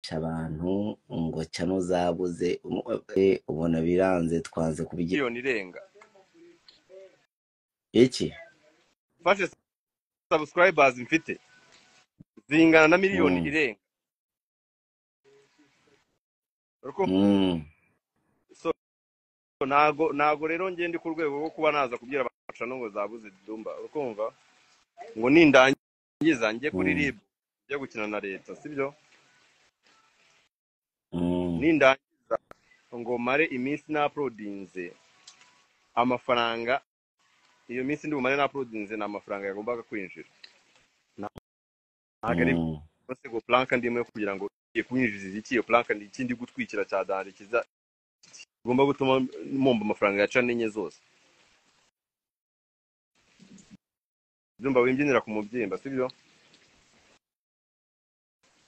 kwica abantu ngo cyano zabuze ubona biranze twanze kubigira miliyoni irenga iki fashe subscribers mfite zingana na miliyoni irenga so nago rero ngiye ndi ku rwego rwo kuba naza kubwira abacano ngo zabuze Dumba urukumva ngo nindangiza njye kuri RIB njye gukina na leta sibyo nindangiza ngo mare iminsi na uploadinze amafaranga iyo minsi ndi bumare na uploadinze na amafaranga yagombaga kwinjira ntago ari bose go planka ndimo kugira ngo igiye kwinjiza iki iyo planka ndi ikindi gutwikira cya dare kiza gomba gutuma mumba amafaranga yaca nenye zose Dumba wimbyinira ku mubyimba sibyo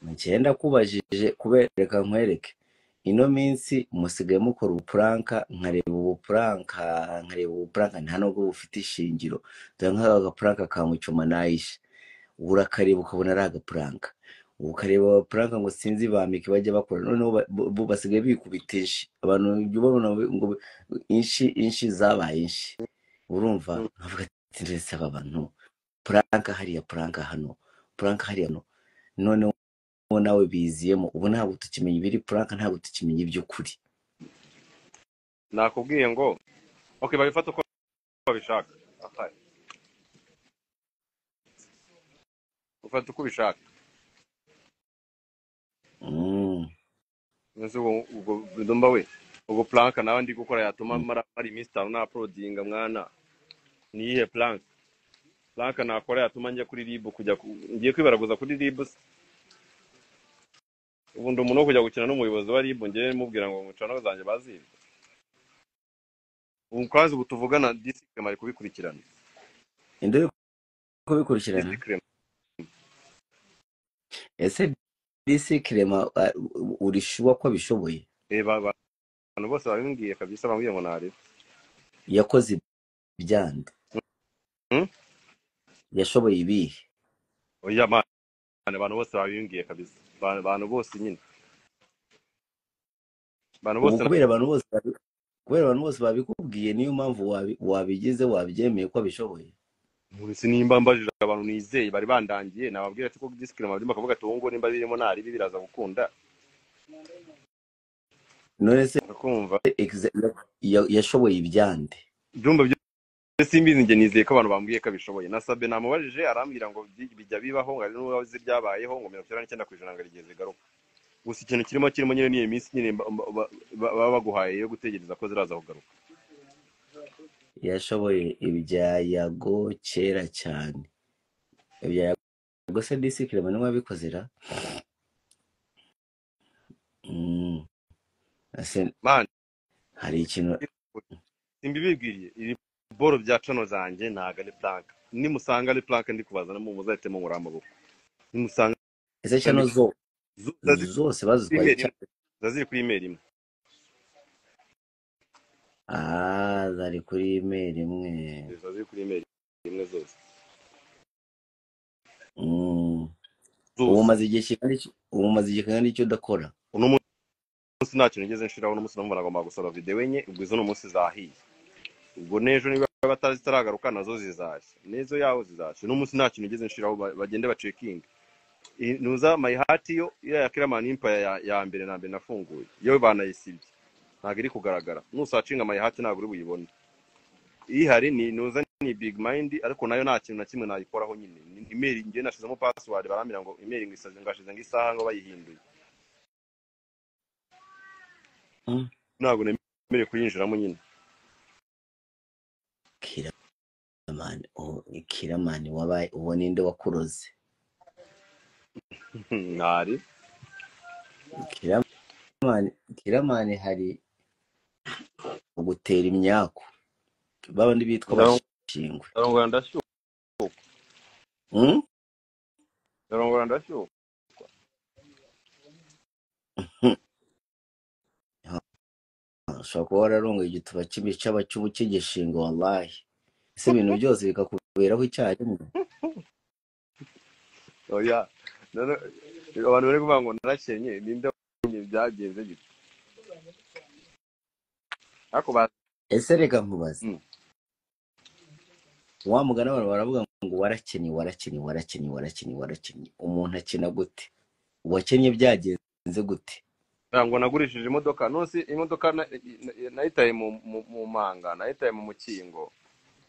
Ngenda kubajije kubereka nkwereke ino minsi musigaye mukora ubupranka nkareba ubupranka nta nubwo bufite ishingiro dore nk'agapranka ka Mucyoma nayishe urakareba ukabona ari agapranka ukareba abapranka ngo sinzi bamike bajya bakora noneho bo basigaye bikubitisha abantu babona ngo inshi zabaye inshi urumva nkavuga ati ndetse aba bantu pranka hariya pranka hano pranka hariya no none nawe biziyemo ubu ntabwo tukimenya ibiri pranka ntabwo tukimenya iby'ukuri nakubwiye ngo okay babifata uko babishaka ufata uko ubishaka ubwo Dumba we ubwo planka nawe ndi gukora yatuma mara iminsi 5 na uploadinga mwana niyihe planka nakora yatuma njya kuri RIB kujya ngiye kwibaraguza kuri RIB ubundi umuntu kujya gukina n'umuyobozi wa RIB ngiye mubwira ngo mucano zanjye bazibe umukwazi butuvugana district mari kubikurikirana inde kubikurikirana ese disikirema urishuwa ko bishoboye abantu bose babimbwiye kabisa bambwiye ngo nari yakoze byande yashoboye ibihe oya man abantu bose babimbwiye kabisa abantu bose nyine kubera abantu bose babikubwiye niyo mpamvu wabigize wabyemeye ko bishoboye Muri nimba mbajije abantu nizeye bari bandangiye nababwira ati ko disclaimer bari bakavuga ati ngo nimba birimo nari biraza gukunda none se kumva yashoboye ibyande byumba simbizi nge nizeye ko abantu bambwiye ko bishoboye nasabe namubajije arambwira ngo bijya bibaho ngari n'uwazi byabayeho ngo 99% ngarigeze garuka gusa ikintu kirimo nyine niye minsi nyine baba baguhaye yo gutegereza ko ziraza kugaruka yashoboye ibyayago kera cyane ibyayago se disikirema niwe wabikozera man hari ikintu simbibibwiriye iri boro bya cano zanjye naga ni plank nimusanga ari plank ndi kubazana mu muzahitemo muri amaboko nimusanga ese cano zose bazitwaye zaziri kuri email imwe zari kuri email imwe zaziri kuri email imwe zose ubu maze igihe kandi icyo udakora uno munsi nta kintu ngeze nshiraho uno munsi namubona agomba gusora video enye ubwo izo no munsi zahiye ubwo nejo niba bataziragaruka nazo zizashye nezo yaho zizashye uno munsi nta kintu ngeze nshiraho bagende bacekinga nuza my heart yo ya Kiramani Empire ya mbere na mbere nafunguye yo banayisibye ntago iri kugaragara nusacinga my heart ntago uri buyibone ihari ni nuza ni big mind ariko nayo nta kintu na kimwe nayikoraho nyine email ngiye nashizemo password baramira ngo email ngisaze ngashize ngisaha ngo bayihinduye ntago nemere kuyinjiramo nyine Kiramani wabaye ubona inde wakuroze ntari Kiramani hari ugutera imyaku babandi bitwa bashingwe arongora ndashyuka arongora ndashyuka ushobora kuba wararongoye igituba cy'ibicaba cy'ubukigishinga wallahi ese ibintu byose bikakuberaho icyarimwe oya abantu bari kuvuga ngo narakenye ninde byagenze gito ariko ese reka nkubaze Mm. wa mugana abantu baravuga ngo warakennye umuntu akina gute uwakennye byagenze gute ngo nagurishije imodoka nose imodoka nayitaye mu manga nayitaye mu mukingo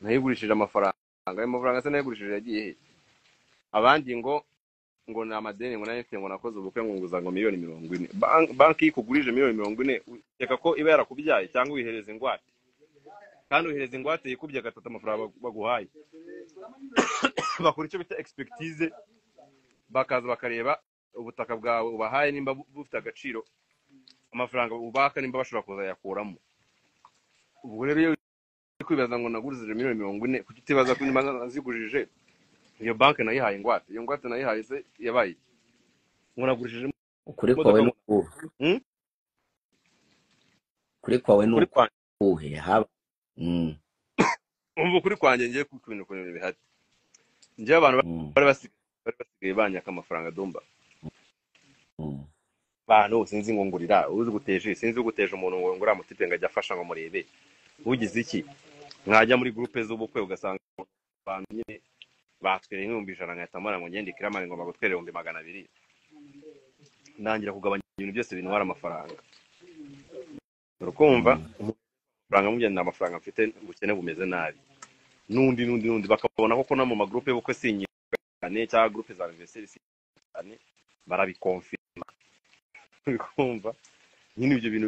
nayigurishije amafaranga ayo mafaranga se nayigurishije yagiye he abandi ngo ni amadeni ngo nayo ngo nakoze ubukwe ngo nguza ngo miliyoni 40 banki ikugurije miliyoni 40 reka ko iba yarakubyaye cyangwa wihereza ingwate kandi wihereza ingwate yikubye gatatu amafaranga baguhaye bakora icyo bita expertise bakaza bakareba ubutaka bwawe ubahaye nimba bufite agaciro amafaranga ubaka nimba bashobora kuzayakuramo ubwo rero iyo kwibaza ngo nagurishije miliyoni 40 kuki utibaza ko nimba nazigurije iyo banki nayihaye ingwate iyo ngwate nayihaye se yabaye ngo nagurishije ukuri kwawe n'ukuhe kuri kwawe n'ukuhe haba umva ukuri kwanjye ngiye ku bintu bihari njye abantu bari basigaye banyaka amafaranga dumba bantu sinzi ngo ngurira uzi guteje sinzi uguteje umuntu ngo ngura mutipe ngajya afasha ngo murebe ugize iki mwajya muri groupe z'ubukwe ugasanga abantu nyine batwere 1,100 ngatamara ngo ngende kiramane ngo bagutwere 200 nangira kugabanya ibintu byose bintwara amafaranga urukumva amafaranga mugenda amafaranga mfite ubukene bumeze nabi nundi bakabona koko na mu magroupe y'ubukwe sinyigane cyangwa groupe za anniversaire sinyigane barabikonfirma kumva nyine ibyo bintu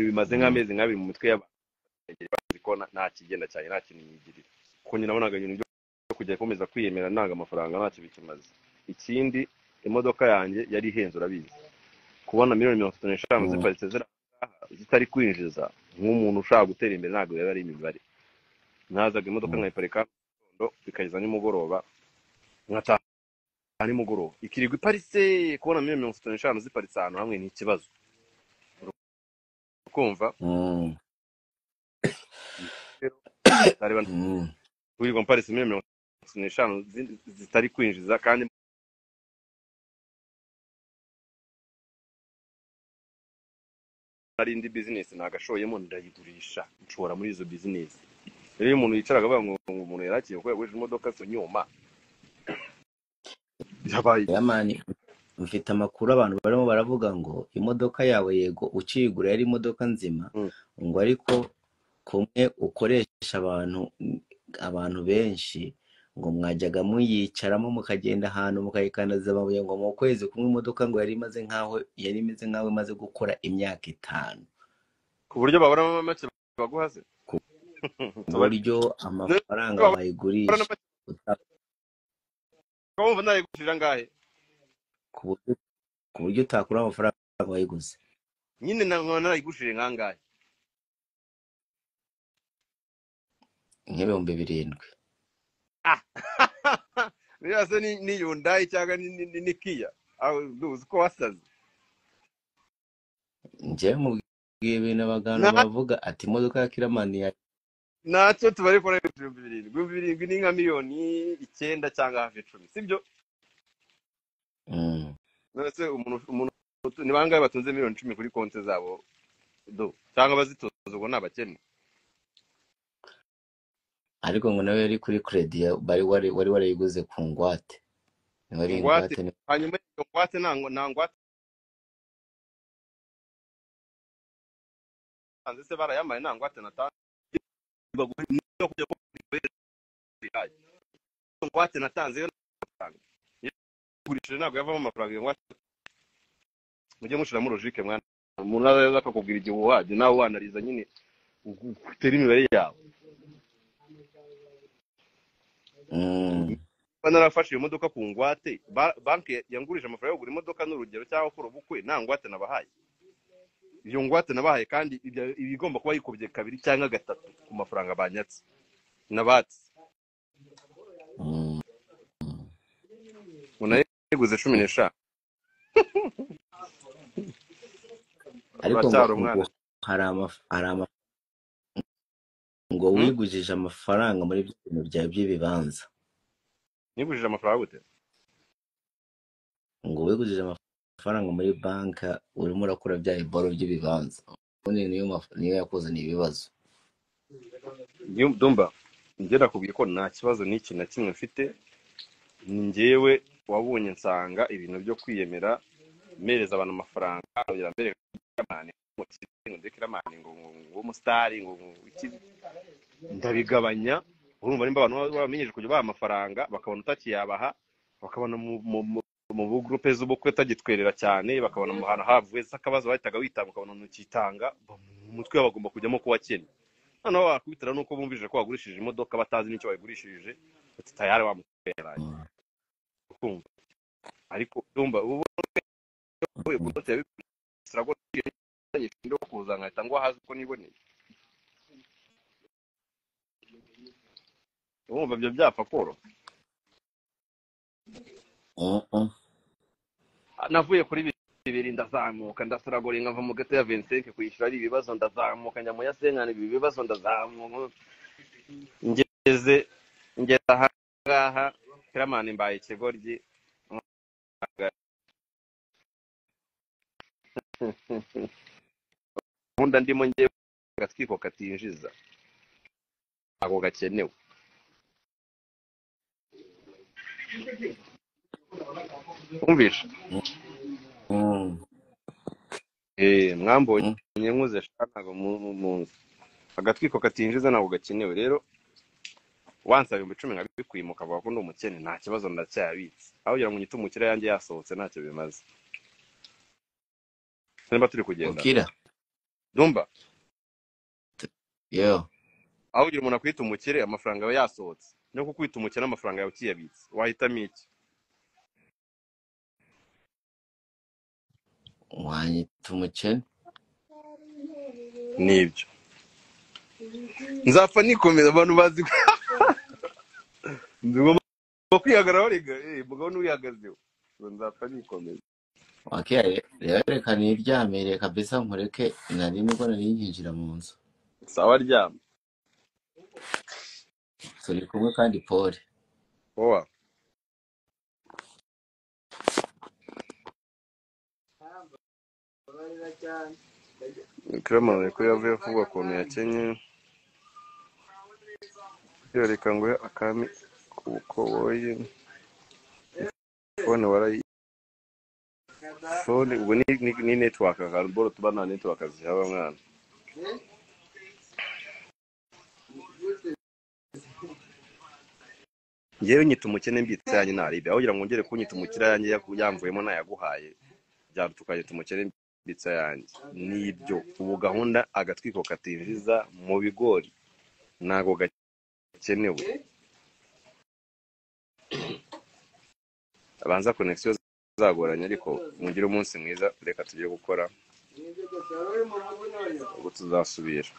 bimaze nk'amezi nk'abiri mu mitwe y'abantu ko nta kigenda cyane nta kintu yigirira ko nyine nabonaga ibintu byo kujya komeza kwiyemera nanga amafaranga ntacyo bikimaze ikindi imodoka yanjye yari ihenze urabizi kubona miliyoni 35 ziparitse zitari kwinjiza nk'umuntu ushaka gutera imbere ntabwo yaba ari imibare nazaga imodoka nkayiparika bikageza nimugoroba nkataha nimugoroba ikirigwa iparitse kubona miliyoni 35 ziparitse ahantu hamwe ni ikibazo ukumva wirirwa mparitse miliyoni 35 zitari kwinjiza kandi ari indi business nagashoyemo ndayigurisha nshobora muri izo business rero iyo umuntu yicaraga avuga ngo umuntu yarakiye ko yagurije imodoka so nyuma yabaye yamani mfite amakuru abantu barimo baravuga ngo imodoka yawe yego ukigura yari imodoka nzima ngo ariko kumwe ukoresha abantu benshi ngo mwajyaga muyicaramo mukagenda ahantu mukayikanaza amabuye ngo mu kwezi kumwe imodoka ngo yari imeze nkaho imaze gukora imyaka 5 ku buryo baboramo make baguhaze ku buryo amafaranga bayigurisha ko mva nayigurira ngahe ku buryo utakura amafaranga bayiguze nyine nayigurishije ngangahe nk'ibihumbi 7 birasa ni Hyundai cyangwa ni Kia aho duzi ko wasaze nje mubwiye ibintu abagano bavuga ati imodoka ya Kiramani ya nacyo tubari kora 7 ni nka miliyoni 9 cyangwa hafi 10 sibyo nose umuntu ni bangaye batunze miliyoni 10 kuri konti zabo cyangwa bazitoza ubwo nabakene ariko ngo nawe yari kuri credit wari warayiguze ku ngwate wari ingwate hanyuma iyo ngwate nta ngwate anze se barayamaye nta ngwate natanze baguha kujya ko ngwate natanze yo gurishije ntabwo yavamo amafaranga iyo ngwate mujye mushiramo logique mwana umuntu azaza akakubwira igihe uhaje nawe wanariza nyine utera imibare yawe banarafashe iyo modoka ku ngwate banki yangurije amafaranga yo kugura imodoka n'urugero cyangwa gukora ubukwe nta ngwate nabahaye iyo ngwate nabahaye kandi ibigomba kuba yikubye 2 cyangwa 3 ku mafaranga banyatse nabatse unayiguze 15 ariko hari ngo wigujije amafaranga muri ibintu byawe by'ibibanza nigujije amafaranga gute ngo wigujije amafaranga amafaranga muri banki urimo urakora bya iboro by'ibibanza ubundi niyo yakuzaniye ibibazo. Dumba njye nakubwiye ko nta kibazo n'iki na kimwe mfite, ni njyewe wabonye nsanga ibintu byo kwiyemera mereza abantu amafaranga kugira mbere ngo umusitari ngo iki ndabigabanya. Urumva nimba abantu bamenyeje kujya baha amafaranga bakabona utakiyabaha, bakabona mu groupe z'ubukwe tagitwerera cyane, bakabona mu hana havuye akabazo bahitaga witanga, ukabona nukitanga umutwe bagomba kujyamo ko wakene. Noneho wakubitira nuko bumvije ko wagurishije imodoka batazi n'icyo bayigurishije, ati tayari wamuteranye kumva. Ariko Dumba ubu kudote yabisirago ndo kuzanga itangwa hazi uko niboneye. Urumva byo byapfa koro. Navuye kuri bibiri ndazamuka ndasiragoringa mva mu gato ya 25 kuyishura ari ibibazo ndazamuka njya mu yasenkana ibi bibazo ndazamuka ngeze ahangaha Kiramani mbaye ikigoryi. Nkunda ndimo ngiye gatwiko katinjiza ako gakenewe. Umvisha mwambonye nkuze shaka mu nzu agatwiko katinjiza nako gakenewe. Rero wansaba 10 nkabikwimuka avuga ko ndi umukene, nta kibazo ndacyabitse. Aho kugira ngo nyite umukire yanjye yasohotse ntacyo bimaze. Nimba turi kugenda ukira Dumba yo aho kugira umuntu akwita umukire amafaranga yawe yasohotse no kukwita umukene amafaranga yawe ukiyabitse, wahitamo iki? wanyita umukene Nibyo nzapfa nikomeza abantu bazi ndugomba kwihagararaho rega mugabo n'uyihagazeho nzapfa nikomeza. Okay, reka niryamire kabisa nkureke nari nibwo nari yinjira mu nzu. Sawa ryama. Turi kumwe kandi Paul. Owa. Kiramani ko yavuye kuvuga ko yakenye. Yoreka ngo akami kuko woye. Phone warayi phone ubu ni network akarboro tubana network zihaba mwana. Ngewe nyita umukene mbitse yanjye naribe aho kugira ngo ngere kunyita umukira yanjye yamvuyemo nayaguhaye byarutukanye tumukene mbitse yanjye. Nibyo ubu gahunda agatwiko katinjiza mu bigori nago gakenewe. Abanza connection zagoranye ariko mugire umunsi mwiza, reka tujye gukora ubu tuzasubira.